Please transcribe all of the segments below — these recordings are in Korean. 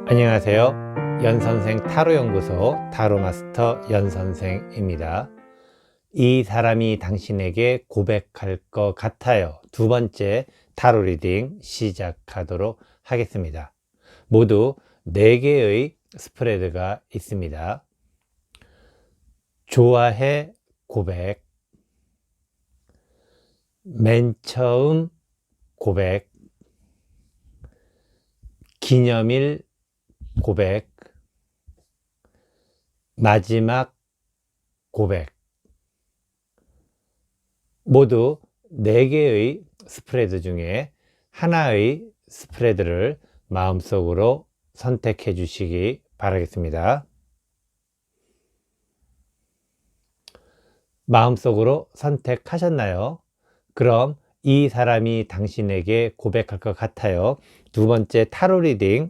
안녕하세요. 연선생 타로연구소 타로마스터 연선생입니다. 이 사람이 당신에게 고백할 것 같아요. 두 번째 타로 리딩 시작하도록 하겠습니다. 모두 4개의 스프레드가 있습니다. 좋아해 고백, 맨 처음 고백, 기념일 고백, 마지막 고백, 모두 4개의 스프레드 중에 하나의 스프레드를 마음속으로 선택해 주시기 바라겠습니다. 마음속으로 선택하셨나요? 그럼 이 사람이 당신에게 고백할 것 같아요. 두 번째 타로 리딩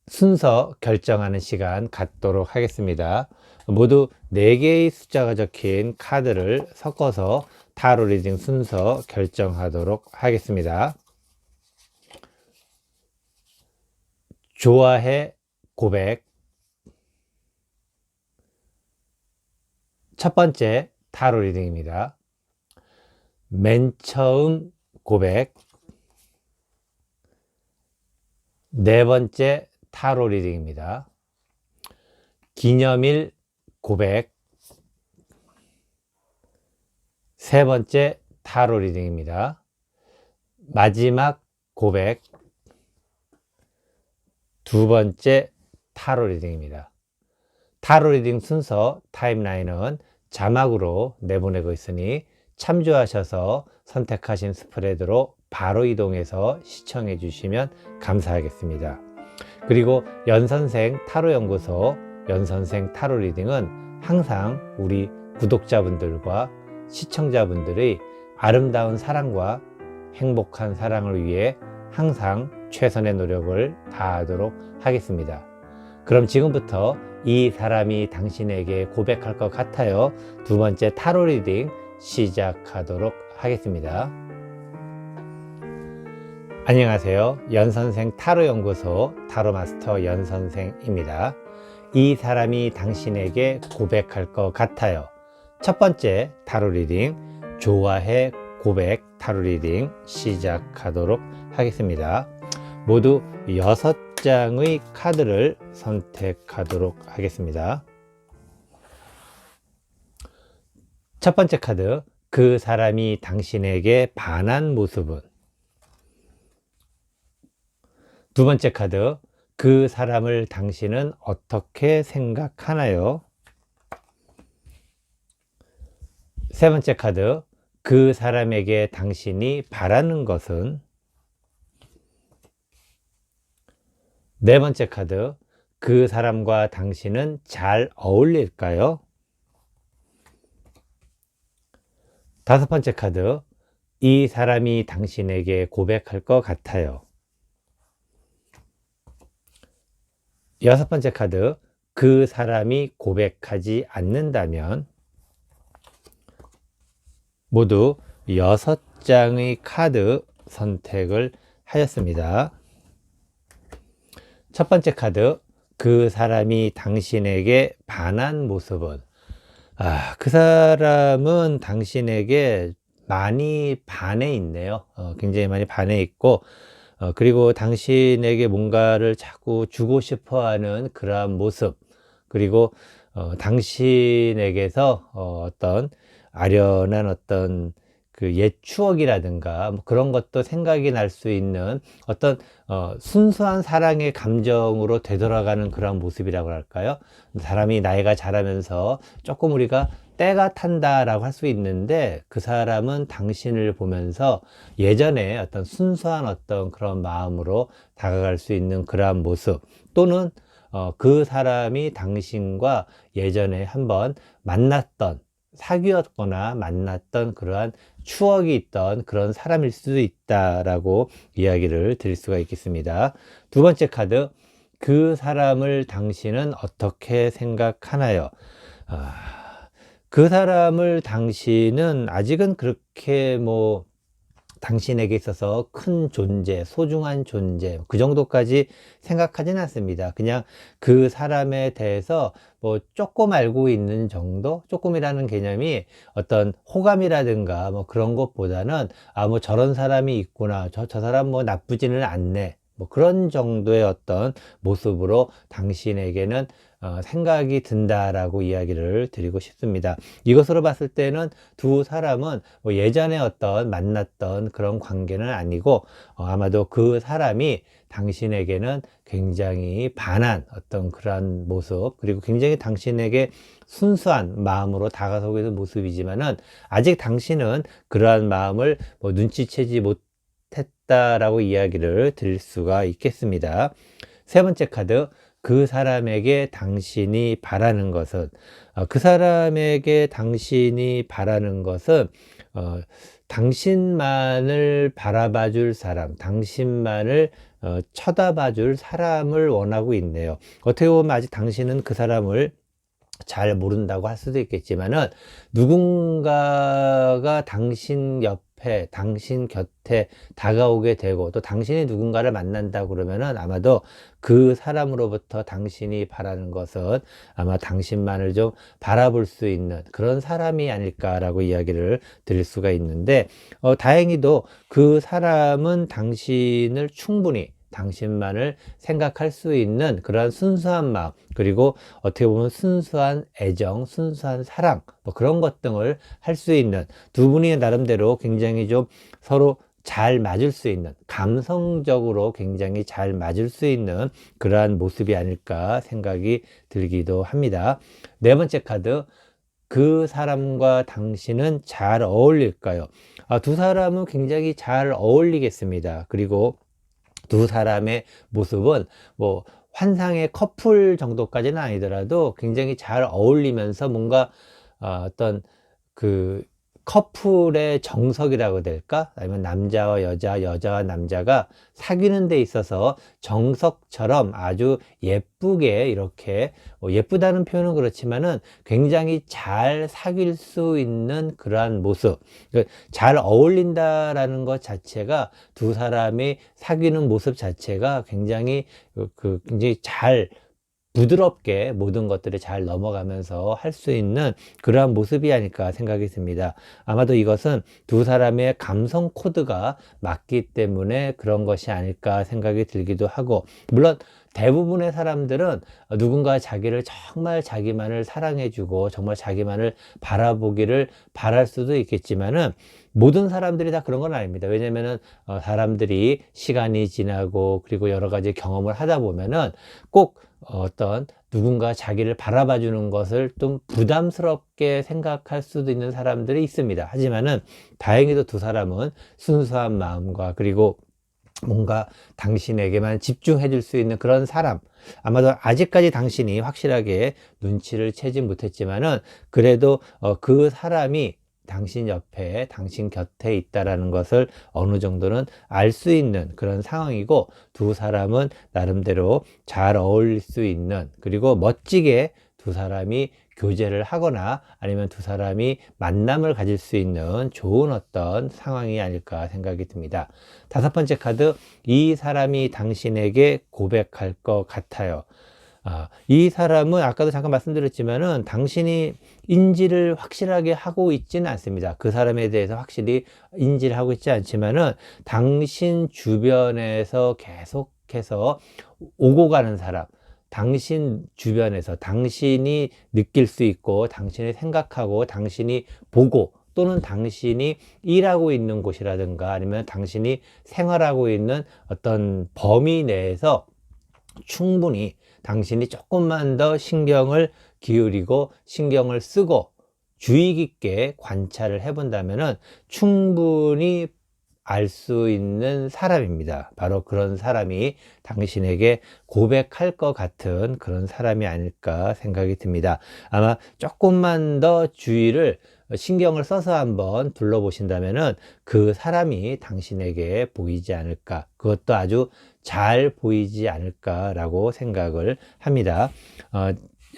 순서 결정하는 시간 갖도록 하겠습니다. 모두 4개의 숫자가 적힌 카드를 섞어서 타로 리딩 순서 결정하도록 하겠습니다. 좋아해 고백. 첫 번째 타로 리딩입니다. 맨 처음 고백. 네 번째 타로 리딩입니다. 기념일 고백. 세 번째 타로 리딩입니다. 마지막 고백. 두 번째 타로 리딩입니다. 타로 리딩 순서 타임라인은 자막으로 내보내고 있으니 참조하셔서 선택하신 스프레드로 바로 이동해서 시청해 주시면 감사하겠습니다. 그리고 연선생 타로연구소 연선생 타로 리딩은 항상 우리 구독자분들과 시청자분들의 아름다운 사랑과 행복한 사랑을 위해 항상 최선의 노력을 다하도록 하겠습니다. 그럼 지금부터 이 사람이 당신에게 고백할 것 같아요. 두 번째 타로 리딩 시작하도록 하겠습니다. 안녕하세요. 연선생 타로연구소 타로마스터 연선생입니다. 이 사람이 당신에게 고백할 것 같아요. 첫 번째 타로 리딩 좋아해 고백 타로 리딩 시작하도록 하겠습니다. 모두 6장의 카드를 선택하도록 하겠습니다. 첫 번째 카드, 그 사람이 당신에게 반한 모습은? 두 번째 카드, 그 사람을 당신은 어떻게 생각하나요? 세 번째 카드, 그 사람에게 당신이 바라는 것은? 네 번째 카드, 그 사람과 당신은 잘 어울릴까요? 다섯 번째 카드, 이 사람이 당신에게 고백할 것 같아요. 여섯 번째 카드, 그 사람이 고백하지 않는다면? 모두 6장의 카드 선택을 하였습니다. 첫 번째 카드, 그 사람이 당신에게 반한 모습은? 그 사람은 당신에게 많이 반해 있네요. 굉장히 많이 반해 있고, 그리고 당신에게 뭔가를 자꾸 주고 싶어 하는 그러한 모습, 그리고 당신에게서 어떤 아련한 어떤 그 옛 추억이라든가 뭐 그런 것도 생각이 날 수 있는 어떤 순수한 사랑의 감정으로 되돌아가는 그런 모습이라고 할까요? 사람이 나이가 자라면서 조금 우리가 때가 탄다라고 할 수 있는데, 그 사람은 당신을 보면서 예전에 어떤 순수한 어떤 그런 마음으로 다가갈 수 있는 그러한 모습, 또는 그 사람이 당신과 예전에 한번 만났던, 사귀었거나 만났던 그러한 추억이 있던 그런 사람일 수도 있다라고 이야기를 드릴 수가 있겠습니다. 두 번째 카드, 그 사람을 당신은 어떻게 생각하나요? 그 사람을 당신은 아직은 그렇게 당신에게 있어서 큰 존재, 소중한 존재, 그 정도까지 생각하지는 않습니다. 그냥 그 사람에 대해서 뭐 조금 알고 있는 정도? 조금이라는 개념이 어떤 호감이라든가 뭐 그런 것보다는 아, 뭐 저런 사람이 있구나. 저 사람 뭐 나쁘지는 않네. 뭐 그런 정도의 어떤 모습으로 당신에게는 생각이 든다라고 이야기를 드리고 싶습니다. 이것으로 봤을 때는 두 사람은 뭐 예전에 어떤 만났던 그런 관계는 아니고 아마도 그 사람이 당신에게는 굉장히 반한 어떤 그러한 모습, 그리고 굉장히 당신에게 순수한 마음으로 다가서고 있는 모습이지만은 아직 당신은 그러한 마음을 뭐 눈치채지 못했다라고 이야기를 드릴 수가 있겠습니다. 세 번째 카드, 그 사람에게 당신이 바라는 것은, 그 사람에게 당신이 바라는 것은 당신만을 바라봐 줄 사람, 당신만을 쳐다봐 줄 사람을 원하고 있네요. 어떻게 보면 아직 당신은 그 사람을 잘 모른다고 할 수도 있겠지만은, 누군가가 당신 옆에, 당신 곁에 다가오게 되고 또 당신이 누군가를 만난다 그러면은 아마도 그 사람으로부터 당신이 바라는 것은 아마 당신만을 좀 바라볼 수 있는 그런 사람이 아닐까라고 이야기를 드릴 수가 있는데, 다행히도 그 사람은 당신을 충분히, 당신만을 생각할 수 있는 그러한 순수한 마음, 그리고 어떻게 보면 순수한 애정, 순수한 사랑, 뭐 그런 것 등을 할 수 있는, 두 분이 나름대로 굉장히 좀 서로 잘 맞을 수 있는, 감성적으로 굉장히 잘 맞을 수 있는 그러한 모습이 아닐까 생각이 들기도 합니다. 네 번째 카드, 그 사람과 당신은 잘 어울릴까요? 두 사람은 굉장히 잘 어울리겠습니다. 그리고 두 사람의 모습은 뭐 환상의 커플 정도까지는 아니더라도 굉장히 잘 어울리면서 뭔가 어떤 그 커플의 정석이라고 해야 될까? 아니면 남자와 여자, 여자와 남자가 사귀는 데 있어서 정석처럼 아주 예쁘게 이렇게, 예쁘다는 표현은 그렇지만은 굉장히 잘 사귈 수 있는 그러한 모습, 잘 어울린다라는 것 자체가, 두 사람이 사귀는 모습 자체가 굉장히 굉장히 잘, 부드럽게 모든 것들을 잘 넘어가면서 할 수 있는 그러한 모습이 아닐까 생각이 듭니다. 아마도 이것은 두 사람의 감성 코드가 맞기 때문에 그런 것이 아닐까 생각이 들기도 하고, 물론 대부분의 사람들은 누군가 자기를 정말 자기만을 사랑해주고 정말 자기만을 바라보기를 바랄 수도 있겠지만은, 모든 사람들이 다 그런 건 아닙니다. 왜냐면은 사람들이 시간이 지나고 그리고 여러 가지 경험을 하다 보면은 꼭 어떤 누군가 자기를 바라봐 주는 것을 좀 부담스럽게 생각할 수도 있는 사람들이 있습니다. 하지만은 다행히도 두 사람은 순수한 마음과, 그리고 뭔가 당신에게만 집중해 줄 수 있는 그런 사람, 아마도 아직까지 당신이 확실하게 눈치를 채지 못했지만은 그래도 그 사람이 당신 옆에, 당신 곁에 있다라는 것을 어느 정도는 알 수 있는 그런 상황이고, 두 사람은 나름대로 잘 어울릴 수 있는, 그리고 멋지게 두 사람이 교제를 하거나 아니면 두 사람이 만남을 가질 수 있는 좋은 어떤 상황이 아닐까 생각이 듭니다. 다섯 번째 카드, 이 사람이 당신에게 고백할 것 같아요. 이 사람은 아까도 잠깐 말씀드렸지만은 당신이 인지를 확실하게 하고 있지는 않습니다. 그 사람에 대해서 확실히 인지를 하고 있지 않지만은 당신 주변에서 계속해서 오고 가는 사람, 당신 주변에서 당신이 느낄 수 있고 당신이 생각하고 당신이 보고, 또는 당신이 일하고 있는 곳이라든가 아니면 당신이 생활하고 있는 어떤 범위 내에서 충분히 당신이 조금만 더 신경을 기울이고 신경을 쓰고 주의 깊게 관찰을 해본다면은 충분히 알 수 있는 사람입니다. 바로 그런 사람이 당신에게 고백할 것 같은 그런 사람이 아닐까 생각이 듭니다. 아마 조금만 더 주의를, 신경을 써서 한번 둘러보신다면은 그 사람이 당신에게 보이지 않을까, 그것도 아주 잘 보이지 않을까라고 생각을 합니다.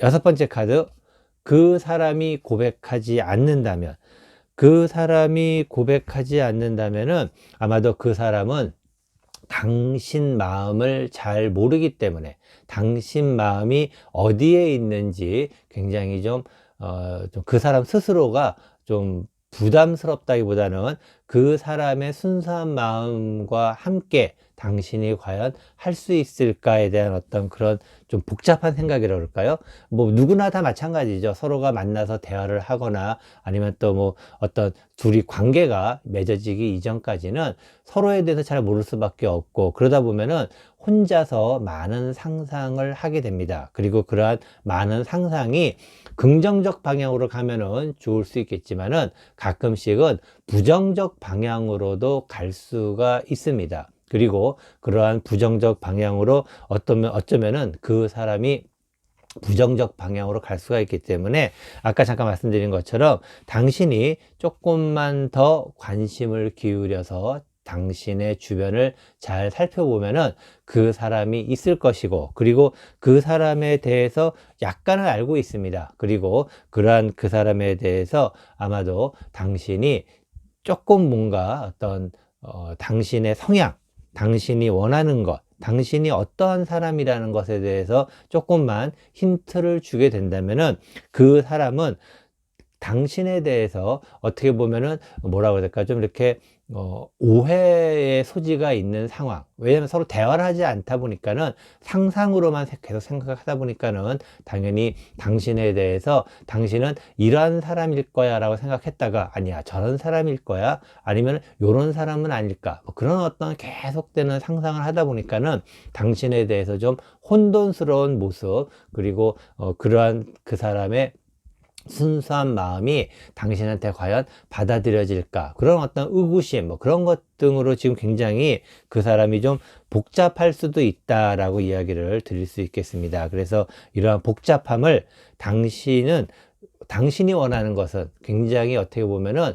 여섯 번째 카드, 그 사람이 고백하지 않는다면, 그 사람이 고백하지 않는다면은 아마도 그 사람은 당신 마음을 잘 모르기 때문에 당신 마음이 어디에 있는지 굉장히 좀 그 사람 스스로가 좀 부담스럽다기보다는 그 사람의 순수한 마음과 함께 당신이 과연 할 수 있을까에 대한 어떤 그런 좀 복잡한 생각이라고 그럴까요? 뭐 누구나 다 마찬가지죠. 서로가 만나서 대화를 하거나 아니면 또 뭐 어떤 둘이 관계가 맺어지기 이전까지는 서로에 대해서 잘 모를 수밖에 없고, 그러다 보면은 혼자서 많은 상상을 하게 됩니다. 그리고 그러한 많은 상상이 긍정적 방향으로 가면은 좋을 수 있겠지만은 가끔씩은 부정적 방향으로도 갈 수가 있습니다. 그리고 그러한 부정적 방향으로 어쩌면은 그 사람이 부정적 방향으로 갈 수가 있기 때문에 아까 잠깐 말씀드린 것처럼 당신이 조금만 더 관심을 기울여서 당신의 주변을 잘 살펴보면은 그 사람이 있을 것이고, 그리고 그 사람에 대해서 약간은 알고 있습니다. 그리고 그러한 그 사람에 대해서 아마도 당신이 조금 뭔가 어떤 당신의 성향, 당신이 원하는 것, 당신이 어떠한 사람이라는 것에 대해서 조금만 힌트를 주게 된다면은 그 사람은 당신에 대해서 어떻게 보면은 뭐라고 해야 될까, 좀 이렇게 오해의 소지가 있는 상황. 왜냐면 서로 대화를 하지 않다 보니까는 상상으로만 계속 생각하다 보니까는 당연히 당신에 대해서 당신은 이러한 사람일 거야 라고 생각했다가 아니야, 저런 사람일 거야, 아니면 요런 사람은 아닐까, 뭐 그런 어떤 계속되는 상상을 하다 보니까는 당신에 대해서 좀 혼돈스러운 모습, 그리고 그러한 그 사람의 순수한 마음이 당신한테 과연 받아들여질까, 그런 어떤 의구심, 뭐 그런 것 등으로 지금 굉장히 그 사람이 좀 복잡할 수도 있다라고 이야기를 드릴 수 있겠습니다. 그래서 이러한 복잡함을 당신이 원하는 것은 굉장히 어떻게 보면은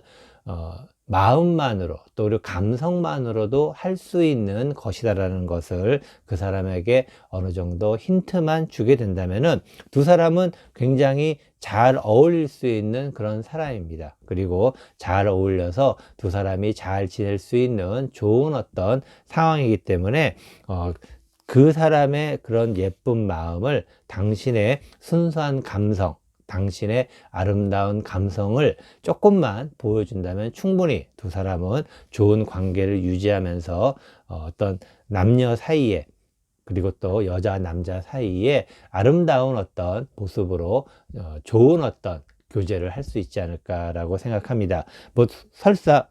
마음만으로 또 그리고 감성만으로도 할 수 있는 것이다라는 것을 그 사람에게 어느 정도 힌트만 주게 된다면은 두 사람은 굉장히 잘 어울릴 수 있는 그런 사람입니다. 그리고 잘 어울려서 두 사람이 잘 지낼 수 있는 좋은 어떤 상황이기 때문에 그 사람의 그런 예쁜 마음을 당신의 순수한 감성, 당신의 아름다운 감성을 조금만 보여준다면 충분히 두 사람은 좋은 관계를 유지하면서 어떤 남녀 사이에, 그리고 또 여자 남자 사이에 아름다운 어떤 모습으로 좋은 어떤 교제를 할 수 있지 않을까라고 생각합니다. 뭐 설사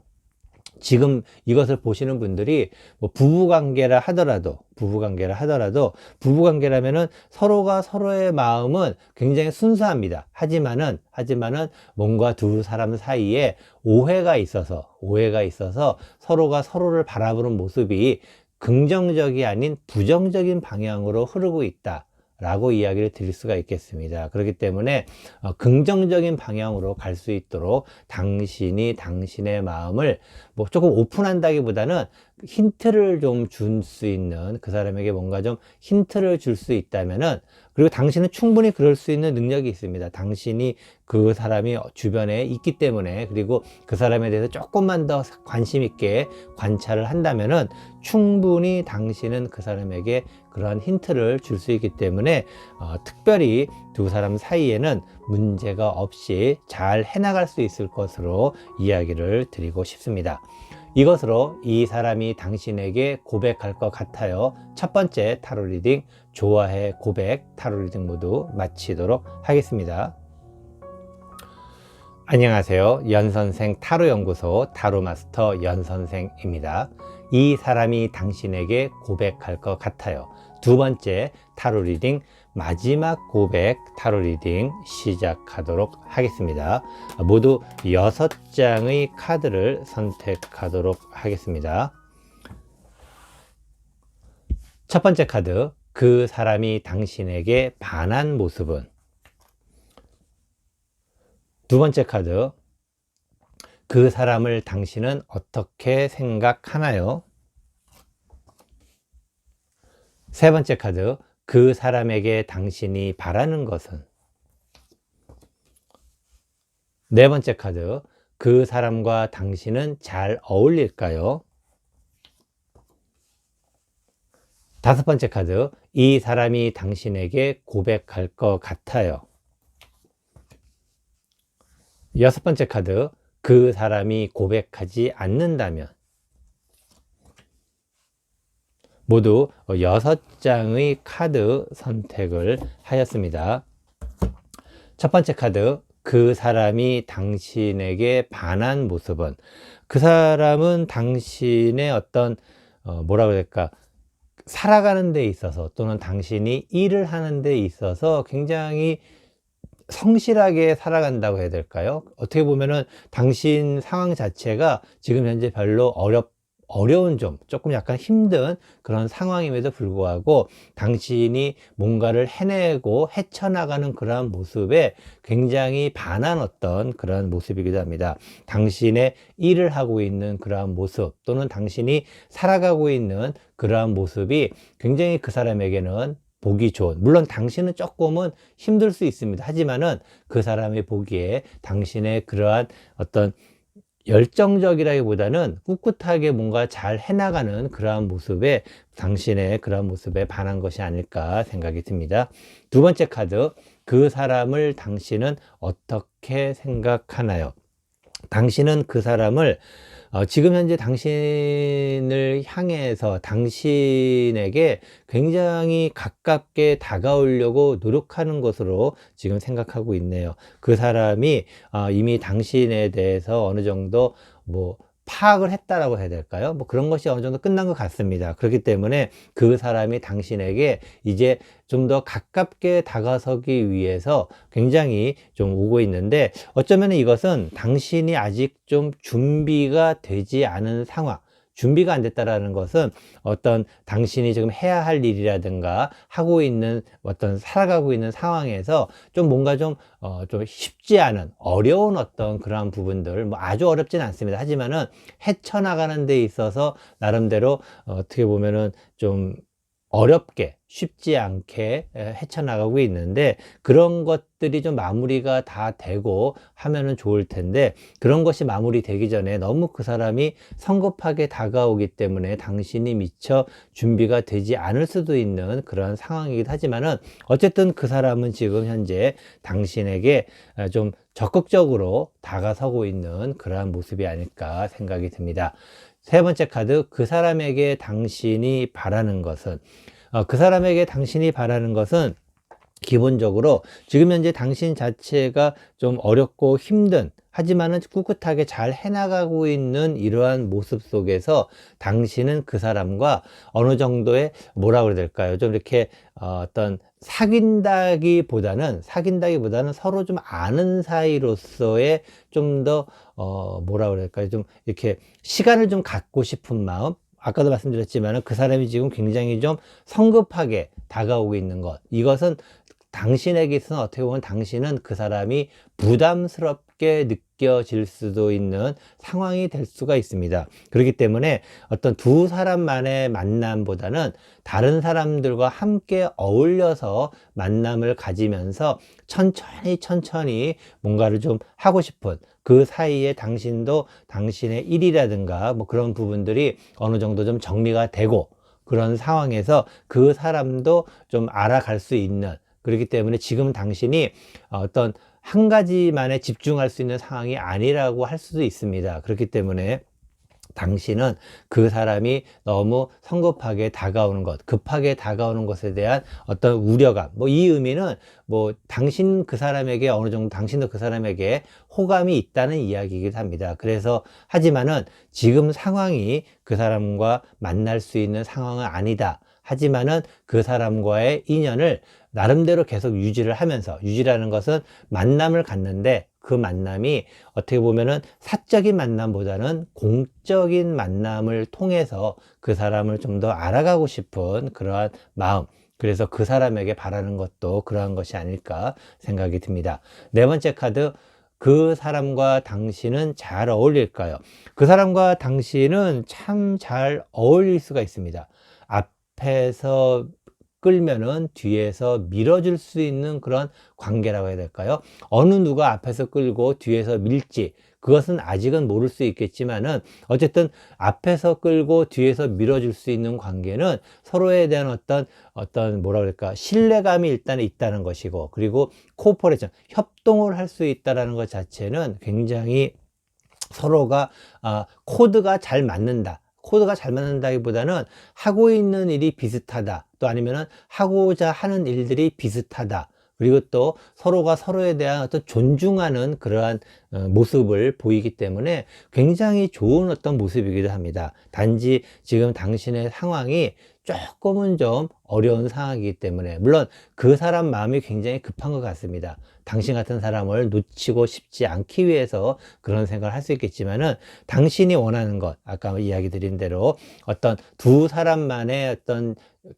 지금 이것을 보시는 분들이 뭐 부부관계라면은 서로가 서로의 마음은 굉장히 순수합니다. 하지만은 뭔가 두 사람 사이에 오해가 있어서 서로가 서로를 바라보는 모습이 긍정적이 아닌 부정적인 방향으로 흐르고 있다 라고 이야기를 드릴 수가 있겠습니다. 그렇기 때문에 긍정적인 방향으로 갈 수 있도록 당신이 당신의 마음을 뭐 조금 오픈한다기보다는 힌트를 좀 줄 수 있는, 그 사람에게 뭔가 좀 힌트를 줄 수 있다면은, 그리고 당신은 충분히 그럴 수 있는 능력이 있습니다. 당신이 그 사람이 주변에 있기 때문에, 그리고 그 사람에 대해서 조금만 더 관심 있게 관찰을 한다면은 충분히 당신은 그 사람에게 그러한 힌트를 줄 수 있기 때문에 특별히 두 사람 사이에는 문제가 없이 잘 해나갈 수 있을 것으로 이야기를 드리고 싶습니다. 이것으로 이 사람이 당신에게 고백할 것 같아요. 첫 번째 타로 리딩, 좋아해 고백 타로 리딩 모두 마치도록 하겠습니다. 안녕하세요. 연선생 타로연구소 타로마스터 연선생입니다. 이 사람이 당신에게 고백할 것 같아요. 두 번째 타로 리딩, 마지막 고백 타로 리딩 시작하도록 하겠습니다. 모두 6장의 카드를 선택하도록 하겠습니다. 첫 번째 카드, 그 사람이 당신에게 반한 모습은? 두 번째 카드, 그 사람을 당신은 어떻게 생각하나요? 세 번째 카드, 그 사람에게 당신이 바라는 것은? 네 번째 카드, 그 사람과 당신은 잘 어울릴까요? 다섯 번째 카드, 이 사람이 당신에게 고백할 것 같아요. 여섯 번째 카드, 그 사람이 고백하지 않는다면. 모두 6장의 카드 선택을 하였습니다. 첫 번째 카드, 그 사람이 당신에게 반한 모습은, 그 사람은 당신의 어떤 뭐라고 해야 될까, 살아가는 데 있어서 또는 당신이 일을 하는 데 있어서 굉장히 성실하게 살아간다고 해야 될까요? 어떻게 보면은 당신 상황 자체가 지금 현재 별로 어려운 조금 약간 힘든 그런 상황임에도 불구하고 당신이 뭔가를 해내고 헤쳐나가는 그러한 모습에 굉장히 반한 어떤 그런 모습이기도 합니다. 당신의 일을 하고 있는 그러한 모습 또는 당신이 살아가고 있는 그러한 모습이 굉장히 그 사람에게는 보기 좋은, 물론 당신은 조금은 힘들 수 있습니다. 하지만은 그 사람이 보기에 당신의 그러한 어떤 열정적이라기보다는 꿋꿋하게 뭔가 잘 해나가는 그러한 모습에, 당신의 그러한 모습에 반한 것이 아닐까 생각이 듭니다. 두 번째 카드, 그 사람을 당신은 어떻게 생각하나요? 당신은 그 사람을 지금 현재 당신을 향해서 당신에게 굉장히 가깝게 다가오려고 노력하는 것으로 지금 생각하고 있네요. 그 사람이 이미 당신에 대해서 어느 정도 파악을 했다라고 해야 될까요? 그런 것이 어느 정도 끝난 것 같습니다. 그렇기 때문에 그 사람이 당신에게 이제 좀 더 가깝게 다가서기 위해서 굉장히 좀 오고 있는데, 어쩌면 이것은 당신이 아직 좀 준비가 되지 않은 상황, 준비가 안 됐다라는 것은 어떤 당신이 지금 해야 할 일이라든가 하고 있는 어떤 살아가고 있는 상황에서 좀 뭔가 좀 쉽지 않은 어려운 어떤 그러한 부분들, 아주 어렵진 않습니다. 하지만은 헤쳐나가는 데 있어서 나름대로 어떻게 보면은 좀 어렵게 쉽지 않게 헤쳐나가고 있는데, 그런 것들이 좀 마무리가 다 되고 하면은 좋을 텐데, 그런 것이 마무리되기 전에 너무 그 사람이 성급하게 다가오기 때문에 당신이 미처 준비가 되지 않을 수도 있는 그런 상황이기도 하지만은, 어쨌든 그 사람은 지금 현재 당신에게 좀 적극적으로 다가서고 있는 그러한 모습이 아닐까 생각이 듭니다. 세 번째 카드, 그 사람에게 당신이 바라는 것은, 그 사람에게 당신이 바라는 것은 기본적으로 지금 현재 당신 자체가 좀 어렵고 힘든, 하지만은 꿋꿋하게 잘 해나가고 있는 이러한 모습 속에서 당신은 그 사람과 어느 정도의 뭐라고 그래야 될까요? 좀 이렇게 어떤 사귄다기보다는 서로 좀 아는 사이로서의 좀 더 뭐라고 그럴까요? 좀 이렇게 시간을 좀 갖고 싶은 마음. 아까도 말씀드렸지만 그 사람이 지금 굉장히 좀 성급하게 다가오고 있는 것, 이것은 당신에게 있어서 어떻게 보면 당신은 그 사람이 부담스럽게 느껴질 수도 있는 상황이 될 수가 있습니다. 그렇기 때문에 어떤 두 사람만의 만남보다는 다른 사람들과 함께 어울려서 만남을 가지면서 천천히 뭔가를 좀 하고 싶은, 그 사이에 당신도 당신의 일이라든가 그런 부분들이 어느 정도 좀 정리가 되고, 그런 상황에서 그 사람도 좀 알아갈 수 있는, 그렇기 때문에 지금 당신이 어떤 한 가지만에 집중할 수 있는 상황이 아니라고 할 수도 있습니다. 그렇기 때문에 당신은 그 사람이 너무 성급하게 다가오는 것, 급하게 다가오는 것에 대한 어떤 우려감, 이 의미는 당신 그 사람에게 어느 정도 당신도 그 사람에게 호감이 있다는 이야기이기도 합니다. 그래서 하지만은 지금 상황이 그 사람과 만날 수 있는 상황은 아니다. 하지만은 그 사람과의 인연을 나름대로 계속 유지를 하면서, 유지라는 것은 만남을 갖는데 그 만남이 어떻게 보면은 사적인 만남보다는 공적인 만남을 통해서 그 사람을 좀 더 알아가고 싶은 그러한 마음, 그래서 그 사람에게 바라는 것도 그러한 것이 아닐까 생각이 듭니다. 네 번째 카드, 그 사람과 당신은 잘 어울릴까요? 그 사람과 당신은 참 잘 어울릴 수가 있습니다. 앞에서 끌면은 뒤에서 밀어줄 수 있는 그런 관계라고 해야 될까요? 어느 누가 앞에서 끌고 뒤에서 밀지, 그것은 아직은 모를 수 있겠지만은 어쨌든 앞에서 끌고 뒤에서 밀어줄 수 있는 관계는 서로에 대한 어떤 뭐라 그럴까, 신뢰감이 일단 있다는 것이고, 그리고 코퍼레이션, 협동을 할 수 있다라는 것 자체는 굉장히 서로가 코드가 잘 맞는다. 코드가 잘 맞는다기보다는 하고 있는 일이 비슷하다. 또 아니면은 하고자 하는 일들이 비슷하다. 그리고 또 서로가 서로에 대한 어떤 존중하는 그러한 모습을 보이기 때문에 굉장히 좋은 어떤 모습이기도 합니다. 단지 지금 당신의 상황이 조금은 좀 어려운 상황이기 때문에, 물론 그 사람 마음이 굉장히 급한 것 같습니다. 당신 같은 사람을 놓치고 싶지 않기 위해서 그런 생각을 할 수 있겠지만은, 당신이 원하는 것, 아까 이야기 드린 대로 어떤 두 사람만의 어떤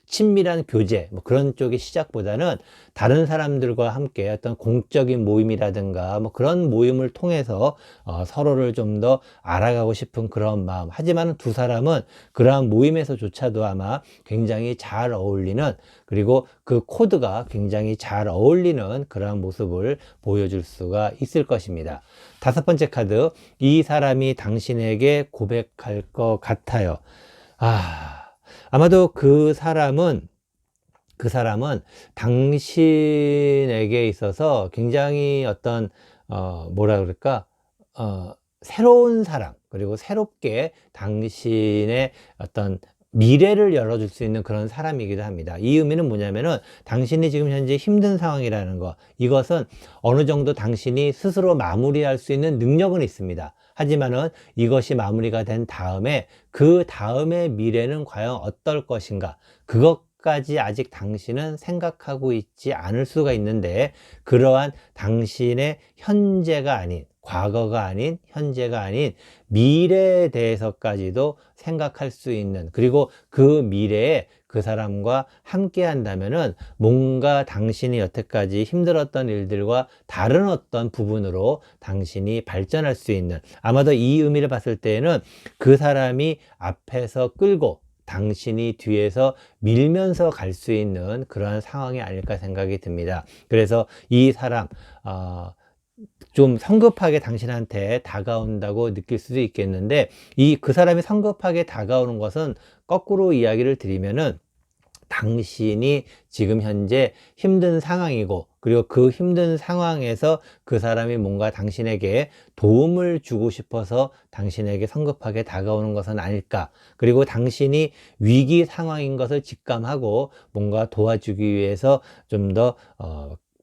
친밀한 교제, 뭐 그런 쪽의 시작보다는 다른 사람들과 함께 어떤 공적인 모임이라든가 뭐 그런 모임을 통해서 서로를 좀 더 알아가고 싶은 그런 마음. 하지만 두 사람은 그러한 모임에서조차도 아마 굉장히 잘 어울리는, 그리고 그 코드가 굉장히 잘 어울리는 그러한 모습을 보여줄 수가 있을 것입니다. 다섯 번째 카드, 이 사람이 당신에게 고백할 것 같아요. 아마도 그 사람은 당신에게 있어서 굉장히 어떤 뭐라 그럴까, 새로운 사람, 그리고 새롭게 당신의 어떤 미래를 열어줄 수 있는 그런 사람이기도 합니다. 이 의미는 뭐냐면은, 당신이 지금 현재 힘든 상황이라는 거, 이것은 어느 정도 당신이 스스로 마무리할 수 있는 능력은 있습니다. 하지만은 이것이 마무리가 된 다음에 그 다음의 미래는 과연 어떨 것인가, 그것까지 아직 당신은 생각하고 있지 않을 수가 있는데, 그러한 당신의 현재가 아닌, 과거가 아닌, 현재가 아닌 미래에 대해서까지도 생각할 수 있는, 그리고 그 미래에 그 사람과 함께 한다면은 뭔가 당신이 여태까지 힘들었던 일들과 다른 어떤 부분으로 당신이 발전할 수 있는, 아마도 이 의미를 봤을 때에는 그 사람이 앞에서 끌고 당신이 뒤에서 밀면서 갈 수 있는 그러한 상황이 아닐까 생각이 듭니다. 그래서 이 사람 좀 성급하게 당신한테 다가온다고 느낄 수도 있겠는데, 그 사람이 성급하게 다가오는 것은 거꾸로 이야기를 드리면은, 당신이 지금 현재 힘든 상황이고, 그리고 그 힘든 상황에서 그 사람이 뭔가 당신에게 도움을 주고 싶어서 당신에게 성급하게 다가오는 것은 아닐까. 그리고 당신이 위기 상황인 것을 직감하고 뭔가 도와주기 위해서 좀 더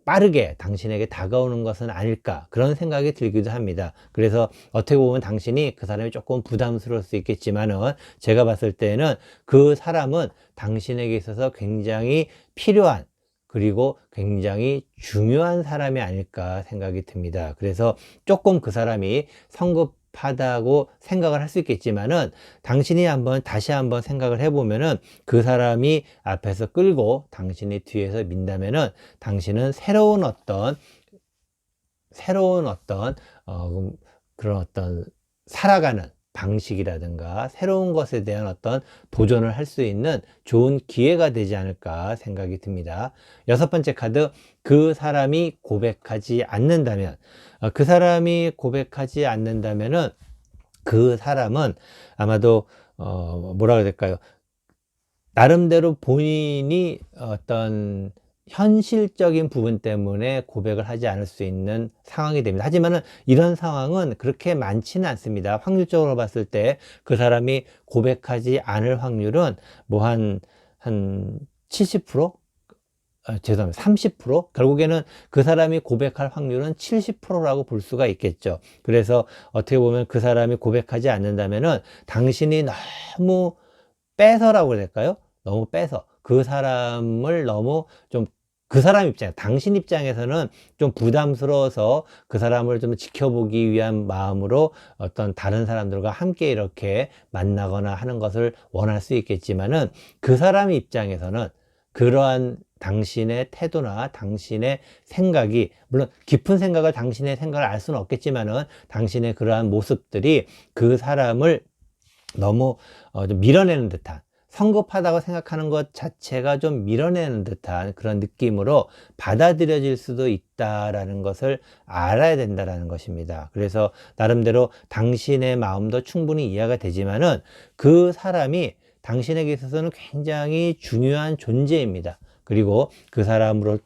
빠르게 당신에게 다가오는 것은 아닐까, 그런 생각이 들기도 합니다. 그래서 어떻게 보면 당신이 그 사람이 조금 부담스러울 수 있겠지만은, 제가 봤을 때는 그 사람은 당신에게 있어서 굉장히 필요한, 그리고 굉장히 중요한 사람이 아닐까 생각이 듭니다. 그래서 조금 그 사람이 성급하다고 생각을 할 수 있겠지만은, 당신이 다시 한번 생각을 해보면은, 그 사람이 앞에서 끌고 당신이 뒤에서 민다면은, 당신은 새로운 어떤 그런 어떤 살아가는 방식이라든가 새로운 것에 대한 어떤 도전을 할 수 있는 좋은 기회가 되지 않을까 생각이 듭니다. 여섯 번째 카드, 그 사람이 고백하지 않는다면, 그 사람은 아마도 뭐라 그래야 될까요? 나름대로 본인이 어떤 현실적인 부분 때문에 고백을 하지 않을 수 있는 상황이 됩니다. 하지만은 이런 상황은 그렇게 많지는 않습니다. 확률적으로 봤을 때 그 사람이 고백하지 않을 확률은 뭐 한 70%? 죄송합니다. 30%? 결국에는 그 사람이 고백할 확률은 70%라고 볼 수가 있겠죠. 그래서 어떻게 보면 그 사람이 고백하지 않는다면은, 당신이 너무 뺏어라고 해야 될까요? 너무 뺏어. 그 사람을 너무 좀, 그 사람 당신 입장에서는 좀 부담스러워서 그 사람을 좀 지켜보기 위한 마음으로 어떤 다른 사람들과 함께 이렇게 만나거나 하는 것을 원할 수 있겠지만은, 그 사람 입장에서는 그러한 당신의 태도나 당신의 생각이, 물론 깊은 생각을, 당신의 생각을 알 수는 없겠지만은, 당신의 그러한 모습들이 그 사람을 너무 좀 밀어내는 듯한, 성급하다고 생각하는 것 자체가 좀 밀어내는 듯한 그런 느낌으로 받아들여질 수도 있다라는 것을 알아야 된다라는 것입니다. 그래서 나름대로 당신의 마음도 충분히 이해가 되지만은 그 사람이 당신에게 있어서는 굉장히 중요한 존재입니다. 그리고 그 사람을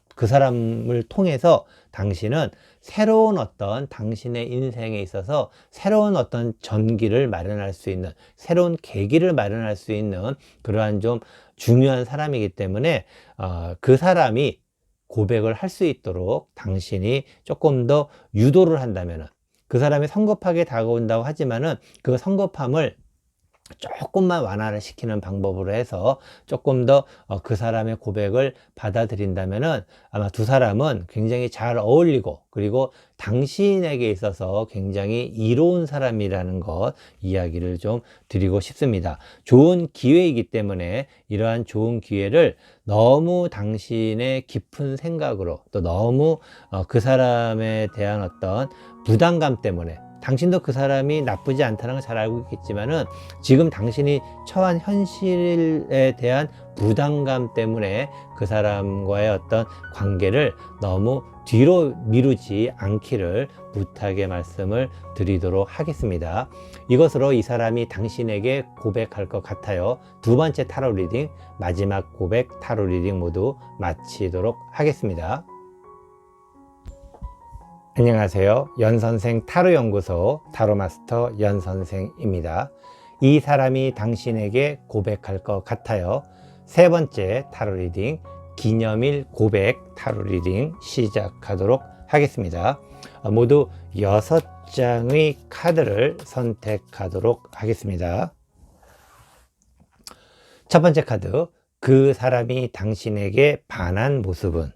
통해서 당신은 새로운 어떤 당신의 인생에 있어서 새로운 어떤 전기를 마련할 수 있는, 새로운 계기를 마련할 수 있는 그러한 좀 중요한 사람이기 때문에 그 사람이 고백을 할 수 있도록 당신이 조금 더 유도를 한다면은, 그 사람이 성급하게 다가온다고 하지만은 그 성급함을 조금만 완화를 시키는 방법으로 해서 조금 더 그 사람의 고백을 받아들인다면은 아마 두 사람은 굉장히 잘 어울리고, 그리고 당신에게 있어서 굉장히 이로운 사람이라는 것 이야기를 좀 드리고 싶습니다. 좋은 기회이기 때문에 이러한 좋은 기회를 너무 당신의 깊은 생각으로, 또 너무 그 사람에 대한 어떤 부담감 때문에, 당신도 그 사람이 나쁘지 않다는 걸 잘 알고 있겠지만은 지금 당신이 처한 현실에 대한 부담감 때문에 그 사람과의 어떤 관계를 너무 뒤로 미루지 않기를 부탁의 말씀을 드리도록 하겠습니다. 이것으로 이 사람이 당신에게 고백할 것 같아요. 두 번째 타로 리딩, 마지막 고백 타로 리딩 모두 마치도록 하겠습니다. 안녕하세요. 연선생 타로연구소 타로마스터 연선생입니다. 이 사람이 당신에게 고백할 것 같아요. 세 번째 타로 리딩, 기념일 고백 타로 리딩 시작하도록 하겠습니다. 모두 6장의 카드를 선택하도록 하겠습니다. 첫 번째 카드, 그 사람이 당신에게 반한 모습은?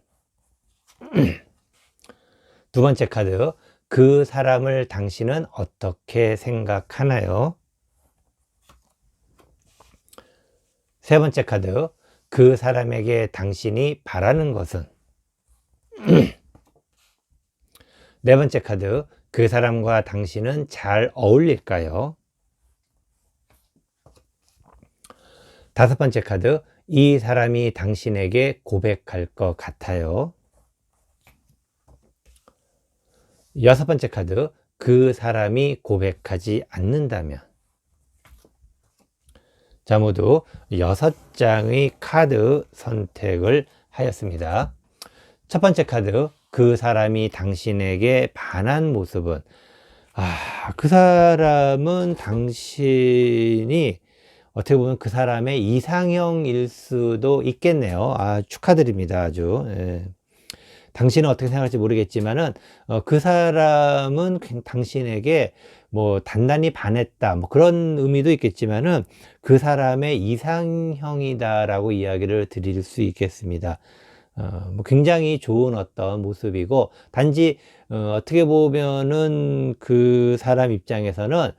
두 번째 카드, 그 사람을 당신은 어떻게 생각하나요? 세 번째 카드, 그 사람에게 당신이 바라는 것은? 네 번째 카드, 그 사람과 당신은 잘 어울릴까요? 다섯 번째 카드, 이 사람이 당신에게 고백할 것 같아요. 여섯 번째 카드, 그 사람이 고백하지 않는다면? 자, 모두 6장의 카드 선택을 하였습니다. 첫 번째 카드, 그 사람이 당신에게 반한 모습은? 그 사람은 당신이 어떻게 보면 그 사람의 이상형일 수도 있겠네요. 축하드립니다. 아주. 예. 당신은 어떻게 생각할지 모르겠지만은 그 사람은 당신에게 뭐 단단히 반했다, 뭐 그런 의미도 있겠지만은 그 사람의 이상형이다라고 이야기를 드릴 수 있겠습니다. 뭐 굉장히 좋은 어떤 모습이고, 단지 어떻게 보면은 그 사람 입장에서는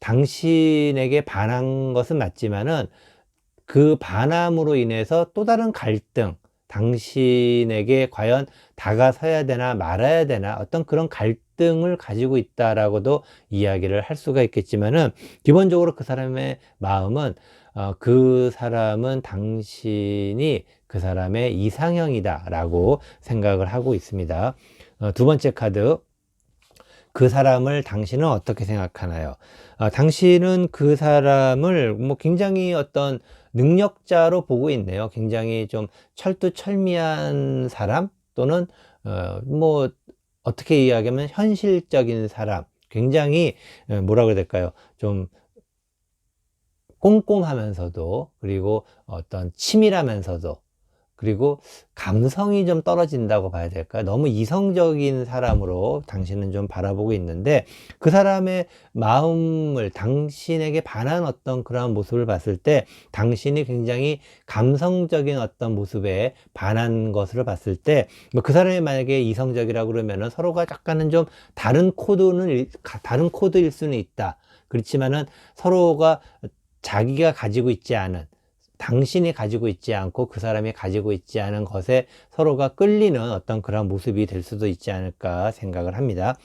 당신에게 반한 것은 맞지만은 그 반함으로 인해서 또 다른 갈등, 당신에게 과연 다가서야 되나 말아야 되나 어떤 그런 갈등을 가지고 있다라고도 이야기를 할 수가 있겠지만은, 기본적으로 그 사람의 마음은 그 사람은 당신이 그 사람의 이상형이다 라고 생각을 하고 있습니다. 두 번째 카드, 그 사람을 당신은 어떻게 생각하나요? 당신은 그 사람을 뭐 굉장히 어떤 능력자로 보고 있네요. 굉장히 좀 철두철미한 사람, 또는 뭐 어떻게 이야기하면 현실적인 사람, 굉장히 뭐라고 해야 될까요? 좀 꼼꼼하면서도, 그리고 어떤 치밀하면서도, 그리고 감성이 좀 떨어진다고 봐야 될까요? 너무 이성적인 사람으로 당신은 좀 바라보고 있는데, 그 사람의 마음을, 당신에게 반한 어떤 그러한 모습을 봤을 때 당신이 굉장히 감성적인 어떤 모습에 반한 것을 봤을 때, 뭐 그 사람이 만약에 이성적이라고 그러면은 서로가 약간은 좀 다른 코드일 수는 있다. 그렇지만은 서로가 자기가 가지고 있지 않은, 당신이 가지고 있지 않고 그 사람이 가지고 있지 않은 것에 서로가 끌리는 어떤 그런 모습이 될 수도 있지 않을까 생각을 합니다.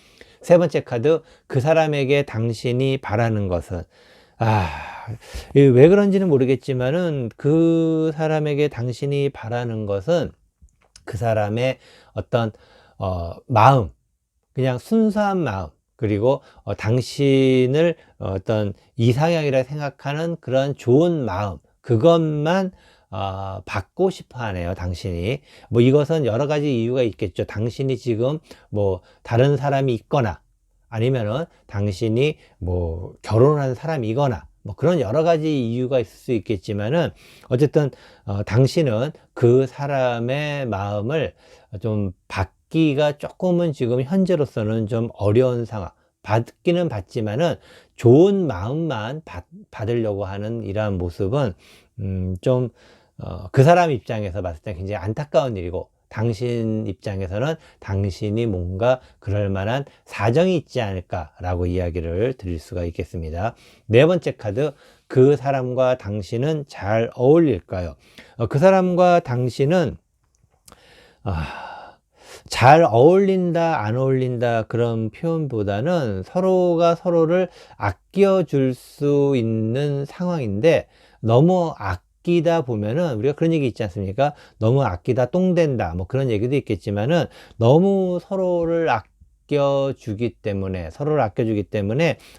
세 번째 카드, 그 사람에게 당신이 바라는 것은? 아, 왜 그런지는 모르겠지만은 그 사람에게 당신이 바라는 것은 그 사람의 어떤 마음, 그냥 순수한 마음, 그리고 당신을 어떤 이상형이라 생각하는 그런 좋은 마음, 그것만 받고 싶어 하네요, 당신이. 뭐 이것은 여러 가지 이유가 있겠죠. 당신이 지금 뭐 다른 사람이 있거나, 아니면은 당신이 뭐 결혼한 사람이거나, 뭐 그런 여러 가지 이유가 있을 수 있겠지만은, 어쨌든 당신은 그 사람의 마음을 좀 받기가 조금은 지금 현재로서는 좀 어려운 상황. 받기는 받지만은 좋은 마음만 받으려고 하는 이러한 모습은 좀 그 사람 입장에서 봤을 때 굉장히 안타까운 일이고, 당신 입장에서는 당신이 뭔가 그럴 만한 사정이 있지 않을까라고 이야기를 드릴 수가 있겠습니다. 네 번째 카드, 그 사람과 당신은 잘 어울릴까요? 그 사람과 당신은 잘 어울린다, 안 어울린다, 그런 표현보다는 서로가 서로를 아껴줄 수 있는 상황인데, 너무 아끼다 보면은, 우리가 그런 얘기 있지 않습니까? 너무 아끼다 똥 된다, 뭐 그런 얘기도 있겠지만은, 너무 서로를 아껴주기 때문에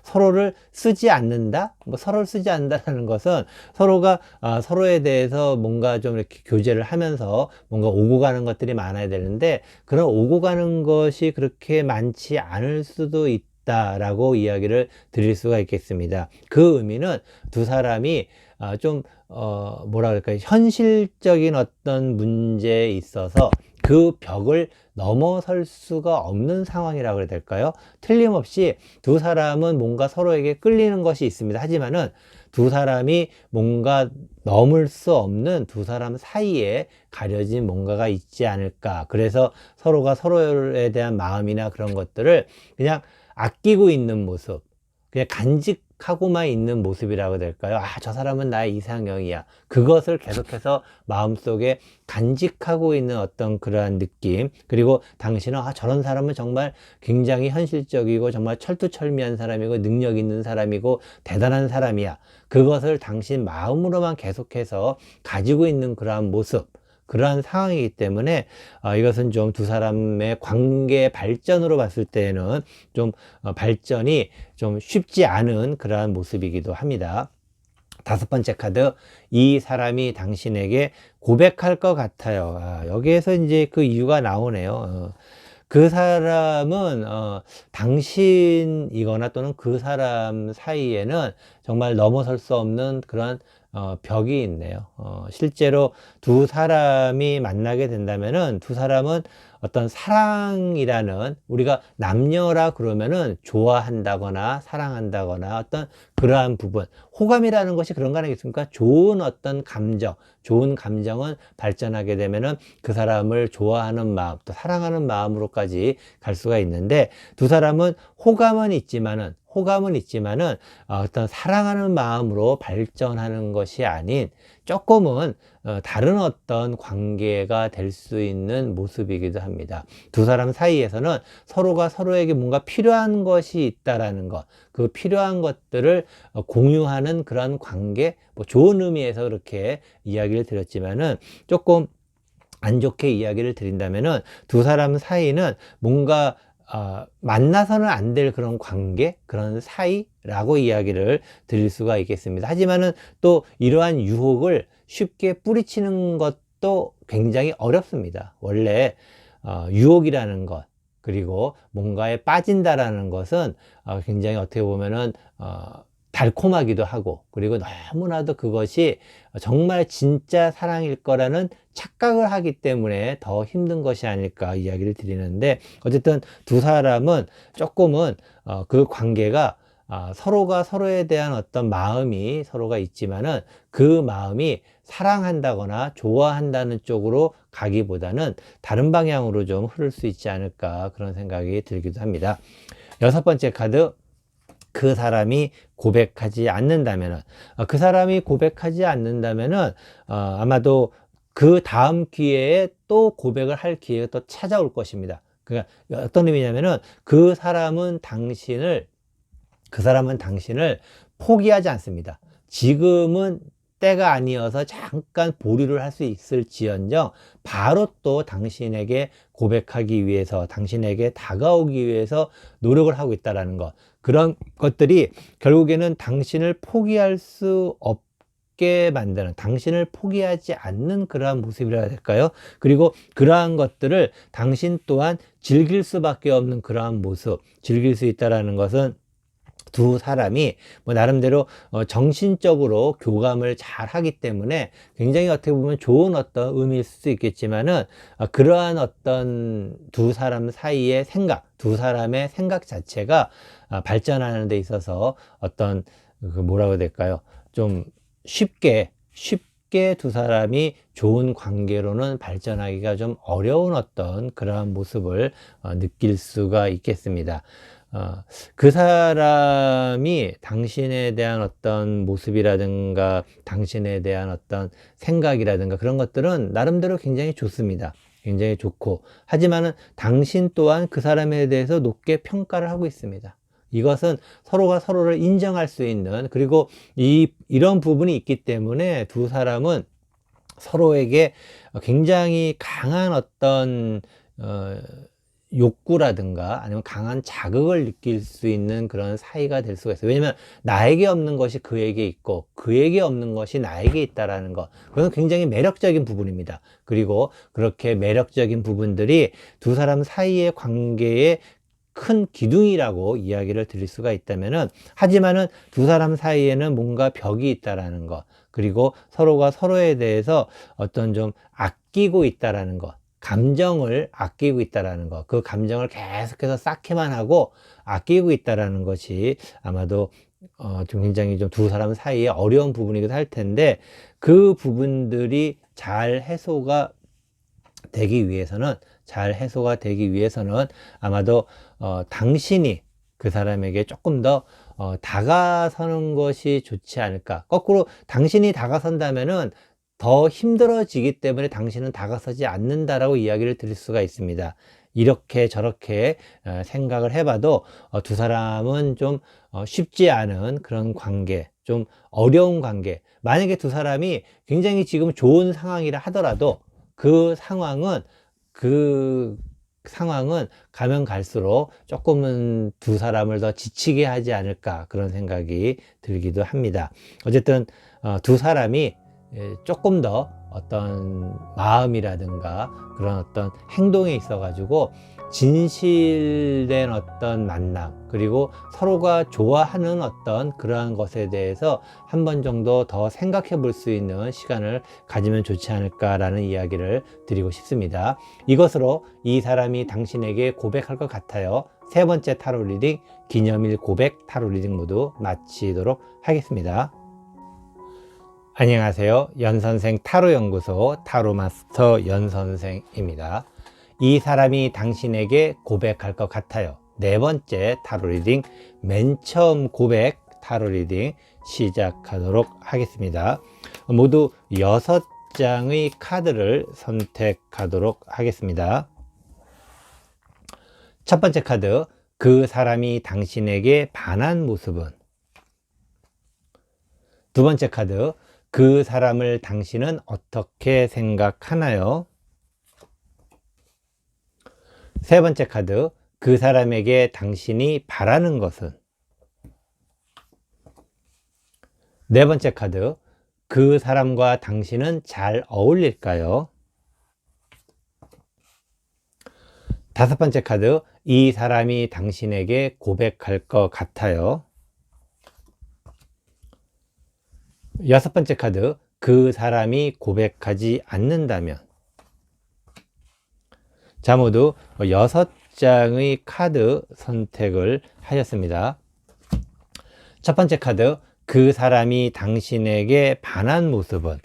서로를 쓰지 않는다? 뭐 서로를 쓰지 않는다는 것은 서로가 서로에 대해서 뭔가 좀 이렇게 교제를 하면서 뭔가 오고 가는 것들이 많아야 되는데, 그런 오고 가는 것이 그렇게 많지 않을 수도 있다라고 이야기를 드릴 수가 있겠습니다. 그 의미는 두 사람이 좀 뭐라 그럴까요? 현실적인 어떤 문제에 있어서 그 벽을 넘어설 수가 없는 상황이라고 그래야 될까요? 틀림없이 두 사람은 뭔가 서로에게 끌리는 것이 있습니다. 하지만은 두 사람이 뭔가 넘을 수 없는 두 사람 사이에 가려진 뭔가가 있지 않을까. 그래서 서로가 서로에 대한 마음이나 그런 것들을 그냥 아끼고 있는 모습, 그냥 간직하고만 있는 모습이라고 해야 될까요? 저 사람은 나의 이상형이야. 그것을 계속해서 마음속에 간직하고 있는 어떤 그러한 느낌. 그리고 당신은 저런 사람은 정말 굉장히 현실적이고 정말 철두철미한 사람이고 능력 있는 사람이고 대단한 사람이야. 그것을 당신 마음으로만 계속해서 가지고 있는 그러한 모습, 그러한 상황이기 때문에 이것은 좀 두 사람의 관계 발전으로 봤을 때는 좀 발전이 좀 쉽지 않은 그러한 모습이기도 합니다. 다섯 번째 카드, 이 사람이 당신에게 고백할 것 같아요. 여기에서 이제 그 이유가 나오네요. 그 사람은 당신이거나 또는 그 사람 사이에는 정말 넘어설 수 없는 그런 벽이 있네요. 실제로 두 사람이 만나게 된다면은 두 사람은 어떤 사랑이라는, 우리가 남녀라 그러면은 좋아한다거나 사랑한다거나 어떤 그러한 부분, 호감이라는 것이 그런 거 아니겠습니까? 좋은 어떤 감정, 좋은 감정은 발전하게 되면은 그 사람을 좋아하는 마음, 또 사랑하는 마음으로까지 갈 수가 있는데, 두 사람은 호감은 있지만은 어떤 사랑하는 마음으로 발전하는 것이 아닌 조금은 다른 어떤 관계가 될 수 있는 모습이기도 합니다. 두 사람 사이에서는 서로가 서로에게 뭔가 필요한 것이 있다라는 것, 그 필요한 것들을 공유하는 그런 관계, 뭐 좋은 의미에서 그렇게 이야기를 드렸지만은, 조금 안 좋게 이야기를 드린다면은 두 사람 사이는 뭔가 만나서는 안 될 그런 관계, 그런 사이라고 이야기를 드릴 수가 있겠습니다. 하지만은 또 이러한 유혹을 쉽게 뿌리치는 것도 굉장히 어렵습니다. 원래 유혹이라는 것, 그리고 뭔가에 빠진다라는 것은 굉장히 어떻게 보면은 달콤하기도 하고, 그리고 너무나도 그것이 정말 진짜 사랑일 거라는 착각을 하기 때문에 더 힘든 것이 아닐까 이야기를 드리는데, 어쨌든 두 사람은 조금은 그 관계가 서로가 서로에 대한 어떤 마음이 서로가 있지만은 그 마음이 사랑한다거나 좋아한다는 쪽으로 가기보다는 다른 방향으로 좀 흐를 수 있지 않을까, 그런 생각이 들기도 합니다. 여섯 번째 카드, 그 사람이 고백하지 않는다면은, 아마도 그 다음 기회에 또 고백을 할 기회가 또 찾아올 것입니다. 그러니까 어떤 의미냐면은, 그 사람은 당신을 포기하지 않습니다. 지금은 때가 아니어서 잠깐 보류를 할 수 있을지언정 바로 또 당신에게 고백하기 위해서, 당신에게 다가오기 위해서 노력을 하고 있다는 것. 그런 것들이 결국에는 당신을 포기할 수 없게 만드는, 당신을 포기하지 않는 그러한 모습이라 해야 될까요? 그리고 그러한 것들을 당신 또한 즐길 수밖에 없는 그러한 모습, 즐길 수 있다는 것은 두 사람이 뭐 나름대로 정신적으로 교감을 잘 하기 때문에 굉장히 어떻게 보면 좋은 어떤 의미일 수도 있겠지만은, 그러한 어떤 두 사람 사이의 생각, 두 사람의 생각 자체가 발전하는 데 있어서 어떤 그 뭐라고 해야 될까요? 좀 쉽게 두 사람이 좋은 관계로는 발전하기가 좀 어려운 어떤 그러한 모습을 느낄 수가 있겠습니다. 그 사람이 당신에 대한 어떤 모습이라든가 당신에 대한 어떤 생각이라든가 그런 것들은 나름대로 굉장히 좋습니다. 굉장히 좋고, 하지만은 당신 또한 그 사람에 대해서 높게 평가를 하고 있습니다. 이것은 서로가 서로를 인정할 수 있는, 그리고 이런 부분이 있기 때문에 두 사람은 서로에게 굉장히 강한 어떤 욕구라든가 아니면 강한 자극을 느낄 수 있는 그런 사이가 될 수가 있어요. 왜냐면 나에게 없는 것이 그에게 있고 그에게 없는 것이 나에게 있다라는 것, 그건 굉장히 매력적인 부분입니다. 그리고 그렇게 매력적인 부분들이 두 사람 사이의 관계에 큰 기둥이라고 이야기를 드릴 수가 있다면은, 하지만은 두 사람 사이에는 뭔가 벽이 있다라는 것, 그리고 서로가 서로에 대해서 어떤 좀 아끼고 있다라는 것, 감정을 아끼고 있다라는 것, 그 감정을 계속해서 쌓기만 하고 아끼고 있다라는 것이 아마도 좀 굉장히 좀 두 사람 사이에 어려운 부분이기도 할 텐데, 그 부분들이 잘 해소가 되기 위해서는 아마도 당신이 그 사람에게 조금 더 다가서는 것이 좋지 않을까. 거꾸로 당신이 다가선다면은 더 힘들어지기 때문에 당신은 다가서지 않는다라고 이야기를 드릴 수가 있습니다. 이렇게 저렇게 생각을 해봐도 두 사람은 좀 쉽지 않은 그런 관계, 좀 어려운 관계. 만약에 두 사람이 굉장히 지금 좋은 상황이라 하더라도 그 상황은 가면 갈수록 조금은 두 사람을 더 지치게 하지 않을까, 그런 생각이 들기도 합니다. 어쨌든 두 사람이 조금 더 어떤 마음이라든가 그런 어떤 행동에 있어 가지고 진실된 어떤 만남, 그리고 서로가 좋아하는 어떤 그러한 것에 대해서 한 번 정도 더 생각해 볼 수 있는 시간을 가지면 좋지 않을까라는 이야기를 드리고 싶습니다. 이것으로 이 사람이 당신에게 고백할 것 같아요. 세 번째 타로 리딩, 기념일 고백 타로 리딩 모두 마치도록 하겠습니다. 안녕하세요. 연선생 타로연구소 타로마스터 연선생입니다. 이 사람이 당신에게 고백할 것 같아요. 네 번째 타로 리딩, 맨 처음 고백 타로 리딩 시작하도록 하겠습니다. 모두 6장의 카드를 선택하도록 하겠습니다. 첫 번째 카드, 그 사람이 당신에게 반한 모습은? 두 번째 카드, 그 사람을 당신은 어떻게 생각하나요? 세 번째 카드, 그 사람에게 당신이 바라는 것은? 네 번째 카드, 그 사람과 당신은 잘 어울릴까요? 다섯 번째 카드, 이 사람이 당신에게 고백할 것 같아요. 여섯 번째 카드, 그 사람이 고백하지 않는다면? 자, 모두 6장의 카드 선택을 하셨습니다. 첫 번째 카드, 그 사람이 당신에게 반한 모습은?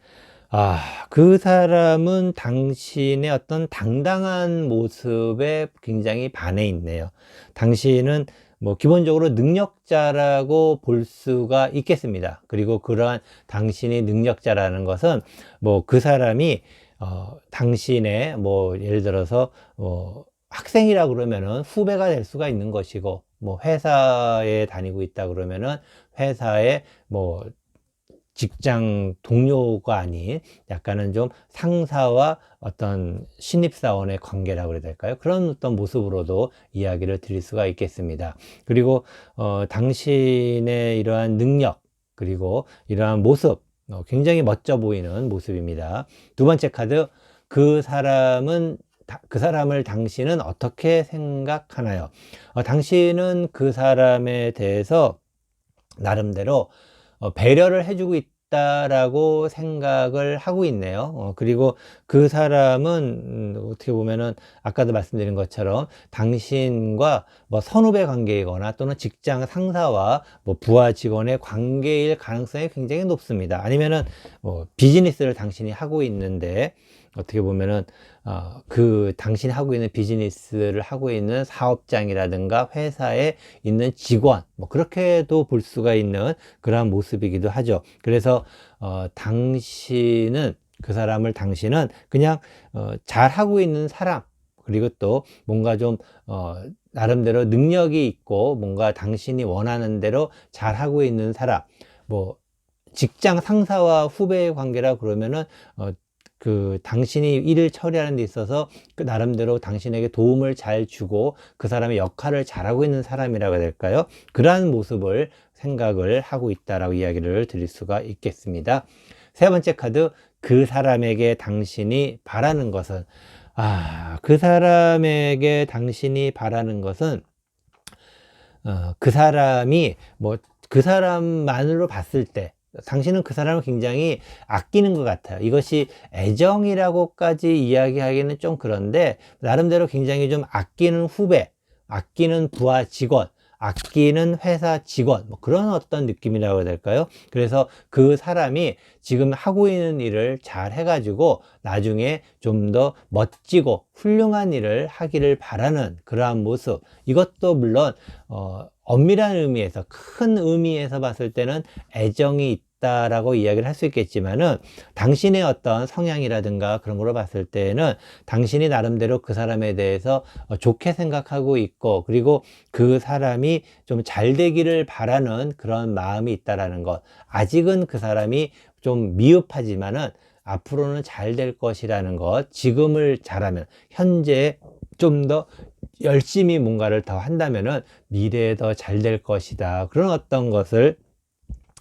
그 사람은 당신의 어떤 당당한 모습에 굉장히 반해 있네요. 당신은 뭐 기본적으로 능력자라고 볼 수가 있겠습니다. 그리고 그러한 당신이 능력자라는 것은 뭐 그 사람이 당신의 뭐 예를 들어서 학생이라 그러면은 후배가 될 수가 있는 것이고, 뭐 회사에 다니고 있다 그러면은 회사의 뭐 직장 동료가 아닌 약간은 좀 상사와 어떤 신입사원의 관계라고 그래야 될까요? 그런 어떤 모습으로도 이야기를 드릴 수가 있겠습니다. 그리고 당신의 이러한 능력 그리고 이러한 모습 굉장히 멋져 보이는 모습입니다. 두 번째 카드, 그 사람을 당신은 어떻게 생각하나요? 당신은 그 사람에 대해서 나름대로 배려를 해주고 있다라고 생각을 하고 있네요. 그리고 그 사람은 어떻게 보면은 아까도 말씀드린 것처럼 당신과 뭐 선후배 관계이거나 또는 직장 상사와 뭐 부하 직원의 관계일 가능성이 굉장히 높습니다. 아니면은 뭐 비즈니스를 당신이 하고 있는데 어떻게 보면은 그 당신이 하고 있는 비즈니스를 하고 있는 사업장이라든가 회사에 있는 직원 뭐 그렇게도 볼 수가 있는 그러한 모습이기도 하죠. 그래서 당신은 그 사람을 당신은 그냥 잘 하고 있는 사람, 그리고 또 뭔가 좀 나름대로 능력이 있고 뭔가 당신이 원하는 대로 잘 하고 있는 사람, 뭐 직장 상사와 후배의 관계라 그러면은 그 당신이 일을 처리하는 데 있어서 그 나름대로 당신에게 도움을 잘 주고 그 사람의 역할을 잘하고 있는 사람이라고 해야 될까요? 그러한 모습을 생각을 하고 있다라고 이야기를 드릴 수가 있겠습니다. 세 번째 카드, 그 사람에게 당신이 바라는 것은, 그 사람에게 당신이 바라는 것은 그 사람이 뭐 그 사람만으로 봤을 때 당신은 그 사람을 굉장히 아끼는 것 같아요. 이것이 애정이라고까지 이야기하기는 좀 그런데 나름대로 굉장히 좀 아끼는 후배, 아끼는 부하 직원, 아끼는 회사 직원, 뭐 그런 어떤 느낌이라고 해야 될까요? 그래서 그 사람이 지금 하고 있는 일을 잘 해가지고 나중에 좀 더 멋지고 훌륭한 일을 하기를 바라는 그러한 모습, 이것도 물론 엄밀한 의미에서, 큰 의미에서 봤을 때는 애정이 있다라고 이야기를 할 수 있겠지만은 당신의 어떤 성향이라든가 그런 걸로 봤을 때는 당신이 나름대로 그 사람에 대해서 좋게 생각하고 있고, 그리고 그 사람이 좀 잘 되기를 바라는 그런 마음이 있다라는 것, 아직은 그 사람이 좀 미흡하지만은 앞으로는 잘 될 것이라는 것, 지금을 잘하면 현재 좀 더 열심히 뭔가를 더 한다면은 미래에 더 잘 될 것이다, 그런 어떤 것을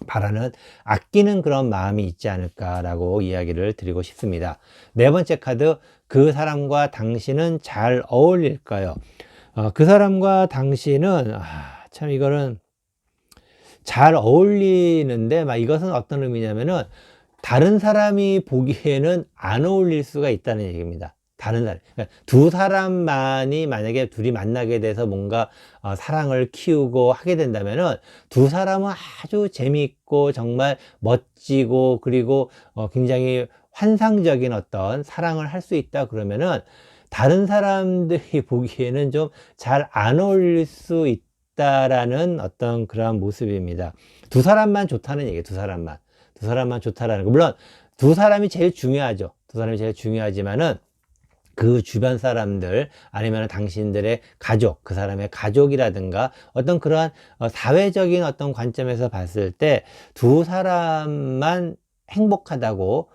바라는, 아끼는 그런 마음이 있지 않을까라고 이야기를 드리고 싶습니다. 네 번째 카드, 그 사람과 당신은 잘 어울릴까요? 그 사람과 당신은 참 이거는 잘 어울리는데, 이것은 어떤 의미냐면은 다른 사람이 보기에는 안 어울릴 수가 있다는 얘기입니다. 다른 사람, 그러니까 두 사람만이 만약에 둘이 만나게 돼서 뭔가 사랑을 키우고 하게 된다면은 두 사람은 아주 재미있고 정말 멋지고 그리고 굉장히 환상적인 어떤 사랑을 할 수 있다 그러면은 다른 사람들이 보기에는 좀 잘 안 어울릴 수 있다라는 어떤 그러한 모습입니다. 두 사람만 좋다는 얘기예요. 두 사람만 좋다라는 거. 물론 두 사람이 제일 중요하죠. 두 사람이 제일 중요하지만은 그 주변 사람들, 아니면 당신들의 가족, 그 사람의 가족이라든가 어떤 그러한 사회적인 어떤 관점에서 봤을 때 두 사람만 행복하다고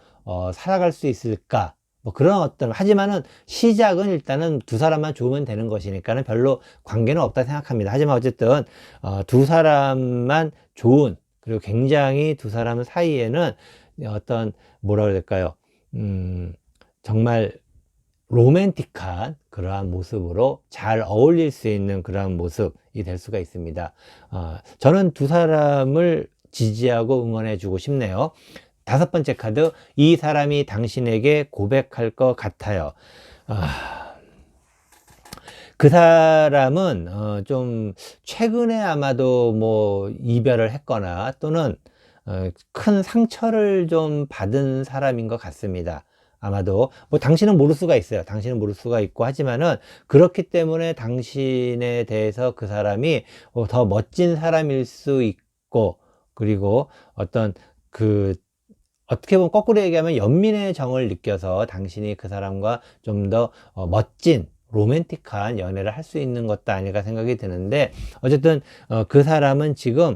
살아갈 수 있을까? 뭐 그런 어떤, 하지만은 시작은 일단은 두 사람만 좋으면 되는 것이니까는 별로 관계는 없다 생각합니다. 하지만 어쨌든 두 사람만 좋은, 그리고 굉장히 두 사람 사이에는 어떤 뭐라 그래야 될까요? 정말 로맨틱한 그러한 모습으로 잘 어울릴 수 있는 그러한 모습이 될 수가 있습니다. 저는 두 사람을 지지하고 응원해 주고 싶네요. 다섯 번째 카드, 이 사람이 당신에게 고백할 것 같아요. 그 사람은 좀 최근에 아마도 뭐 이별을 했거나 또는 큰 상처를 좀 받은 사람인 것 같습니다. 아마도 뭐 당신은 모를 수가 있어요. 당신은 모를 수가 있고, 하지만은 그렇기 때문에 당신에 대해서 그 사람이 더 멋진 사람일 수 있고, 그리고 어떤 그 어떻게 보면 거꾸로 얘기하면 연민의 정을 느껴서 당신이 그 사람과 좀 더 멋진 로맨틱한 연애를 할 수 있는 것도 아닐까 생각이 드는데, 어쨌든 그 사람은 지금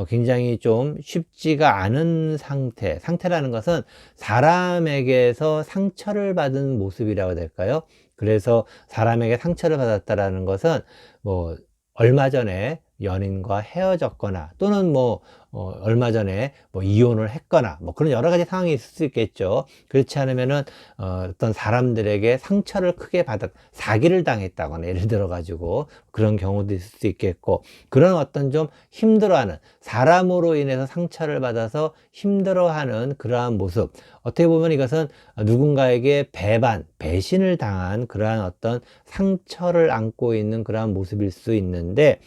굉장히 좀 쉽지가 않은 상태라는 것은 사람에게서 상처를 받은 모습이라고 해야 될까요? 그래서 사람에게 상처를 받았다라는 것은 뭐 얼마 전에 연인과 헤어졌거나, 또는 뭐 얼마 전에 뭐 이혼을 했거나, 뭐 그런 여러 가지 상황이 있을 수 있겠죠. 그렇지 않으면은 어떤 사람들에게 상처를 크게 사기를 당했다거나, 예를 들어 가지고 그런 경우도 있을 수 있겠고, 그런 어떤 좀 힘들어하는, 사람으로 인해서 상처를 받아서 힘들어하는 그러한 모습, 어떻게 보면 이것은 누군가에게 배신을 당한 그러한 어떤 상처를 안고 있는 그러한 모습일 수 있는데,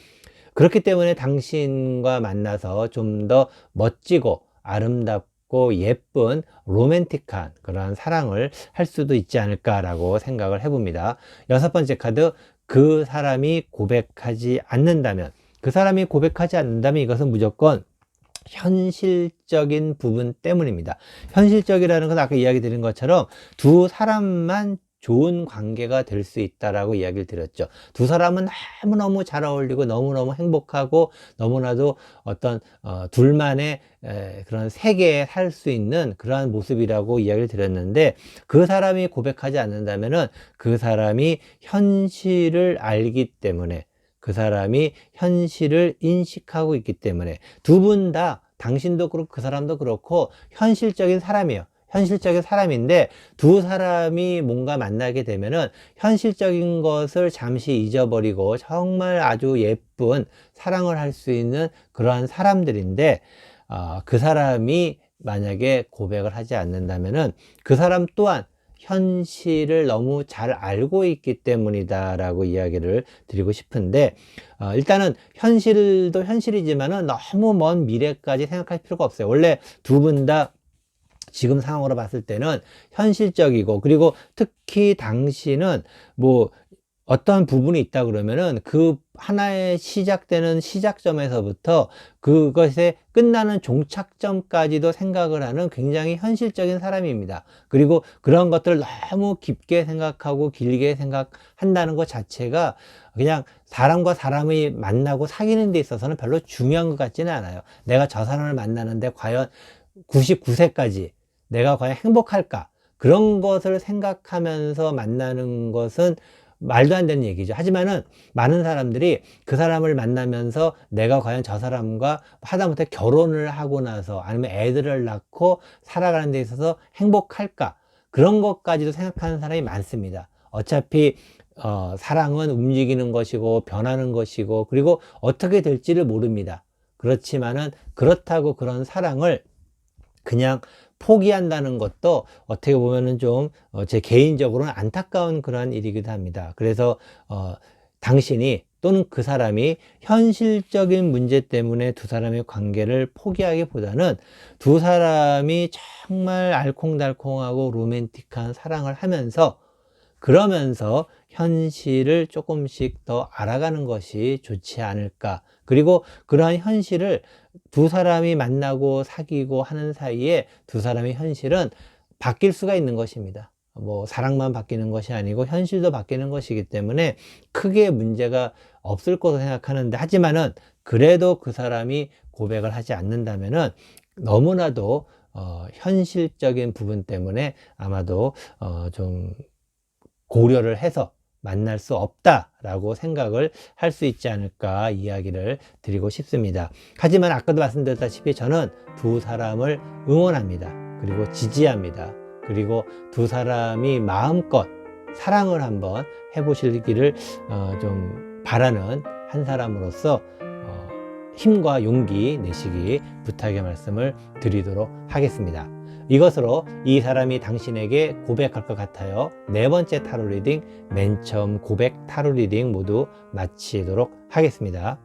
그렇기 때문에 당신과 만나서 좀 더 멋지고 아름답고 예쁜 로맨틱한 그러한 사랑을 할 수도 있지 않을까라고 생각을 해봅니다. 여섯 번째 카드, 그 사람이 고백하지 않는다면, 이것은 무조건 현실적인 부분 때문입니다. 현실적이라는 건 아까 이야기 드린 것처럼 두 사람만 좋은 관계가 될 수 있다라고 이야기를 드렸죠. 두 사람은 너무너무 잘 어울리고 너무너무 행복하고 너무나도 어떤 둘만의 그런 세계에 살 수 있는 그러한 모습이라고 이야기를 드렸는데, 그 사람이 고백하지 않는다면은 그 사람이 현실을 알기 때문에, 그 사람이 현실을 인식하고 있기 때문에, 두 분 다, 당신도 그렇고 그 사람도 그렇고 현실적인 사람이에요. 현실적인 사람인데, 두 사람이 뭔가 만나게 되면은 현실적인 것을 잠시 잊어버리고 정말 아주 예쁜 사랑을 할 수 있는 그러한 사람들인데, 그 사람이 만약에 고백을 하지 않는다면은 그 사람 또한 현실을 너무 잘 알고 있기 때문이다 라고 이야기를 드리고 싶은데, 일단은 현실도 현실이지만은 너무 먼 미래까지 생각할 필요가 없어요. 원래 두 분 다 지금 상황으로 봤을 때는 현실적이고, 그리고 특히 당신은 뭐 어떠한 부분이 있다 그러면은 그 하나의 시작되는 시작점에서부터 그것에 끝나는 종착점까지도 생각을 하는 굉장히 현실적인 사람입니다. 그리고 그런 것들을 너무 깊게 생각하고 길게 생각한다는 것 자체가 그냥 사람과 사람이 만나고 사귀는 데 있어서는 별로 중요한 것 같지는 않아요. 내가 저 사람을 만나는데 과연 99세까지 내가 과연 행복할까? 그런 것을 생각하면서 만나는 것은 말도 안 되는 얘기죠. 하지만은 많은 사람들이 그 사람을 만나면서 내가 과연 저 사람과 하다못해 결혼을 하고 나서, 아니면 애들을 낳고 살아가는 데 있어서 행복할까? 그런 것까지도 생각하는 사람이 많습니다. 어차피 사랑은 움직이는 것이고 변하는 것이고, 그리고 어떻게 될지를 모릅니다. 그렇지만은 그렇다고 그런 사랑을 그냥 포기한다는 것도 어떻게 보면은 좀 제 개인적으로는 안타까운 그러한 일이기도 합니다. 그래서 당신이 또는 그 사람이 현실적인 문제 때문에 두 사람의 관계를 포기하기보다는, 두 사람이 정말 알콩달콩하고 로맨틱한 사랑을 하면서, 그러면서 현실을 조금씩 더 알아가는 것이 좋지 않을까. 그리고 그러한 현실을, 두 사람이 만나고 사귀고 하는 사이에 두 사람의 현실은 바뀔 수가 있는 것입니다. 뭐 사랑만 바뀌는 것이 아니고 현실도 바뀌는 것이기 때문에 크게 문제가 없을 거로 생각하는데, 하지만은 그래도 그 사람이 고백을 하지 않는다면은 너무나도 현실적인 부분 때문에 아마도 좀 고려를 해서 만날 수 없다라고 생각을 할 수 있지 않을까 이야기를 드리고 싶습니다. 하지만 아까도 말씀드렸다시피 저는 두 사람을 응원합니다. 그리고 지지합니다. 그리고 두 사람이 마음껏 사랑을 한번 해보시기를 좀 바라는 한 사람으로서 힘과 용기 내시기 부탁의 말씀을 드리도록 하겠습니다. 이것으로 이 사람이 당신에게 고백할 것 같아요. 네 번째 타로 리딩, 맨 처음 고백 타로 리딩 모두 마치도록 하겠습니다.